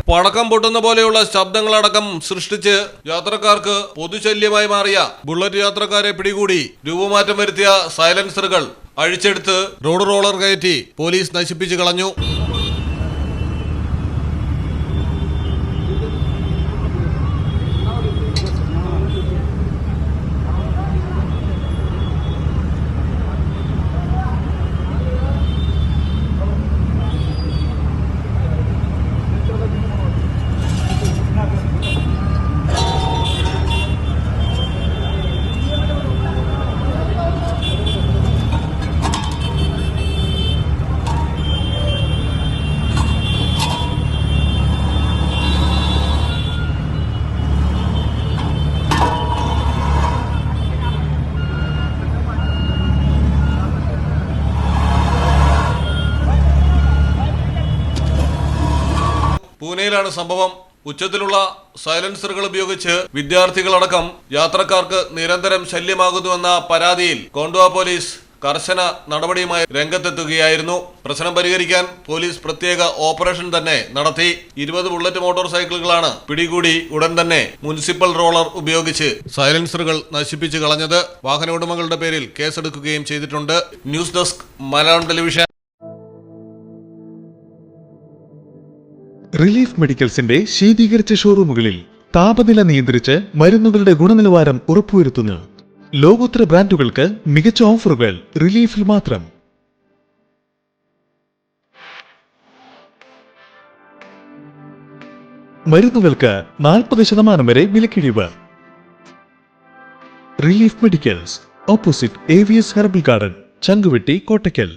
പടക്കം പൊട്ടുന്ന പോലെയുള്ള ശബ്ദങ്ങളടക്കം സൃഷ്ടിച്ച് യാത്രക്കാർക്ക് പൊതുശല്യമായി മാറിയ ബുള്ളറ്റ് യാത്രക്കാരെ പിടികൂടി രൂപമാറ്റം വരുത്തിയ സൈലൻസറുകൾ അഴിച്ചെടുത്ത് റോഡ് റോളർ കയറ്റി പോലീസ് നശിപ്പിച്ചു കളഞ്ഞു. പൂനെയിലാണ് സംഭവം. ഉച്ചത്തിലുള്ള സൈലൻസറുകൾ ഉപയോഗിച്ച് വിദ്യാർത്ഥികളടക്കം യാത്രക്കാർക്ക് നിരന്തരം ശല്യമാകുന്നുവെന്ന പരാതിയിൽ കോണ്ട്വാ പോലീസ് കർശന നടപടിയുമായി രംഗത്തെത്തുകയായിരുന്നു. പ്രശ്നം പരിഹരിക്കാൻ പോലീസ് പ്രത്യേക ഓപ്പറേഷൻ തന്നെ നടത്തി. 20 ബുള്ളറ്റ് മോട്ടോർ സൈക്കിളുകളാണ് പിടികൂടി ഉടൻ തന്നെ മുനിസിപ്പൽ റോളർ ഉപയോഗിച്ച് സൈലൻസറുകൾ നശിപ്പിച്ചു കളഞ്ഞത്. വാഹന ഉടമകളുടെ പേരിൽ കേസെടുക്കുകയും ചെയ്തിട്ടുണ്ട്. News desk Malayalam television. Relief മെഡിക്കൽസിന്റെ ശീതീകരിച്ച ഷോറൂമുകളിൽ താപനില നിയന്ത്രിച്ച് മരുന്നുകളുടെ ഗുണനിലവാരം ഉറപ്പുവരുത്തുന്നു. ലോകോത്തര ബ്രാൻഡുകൾക്ക് മികച്ച ഓഫറുകൾ റിലീഫിൽ മാത്രം. മരുന്നുകൾക്ക് 40% വരെ വിലക്കിഴിവ്. Relief medicals, opposite AVS herbal garden, Changuvetti, Kottakkal.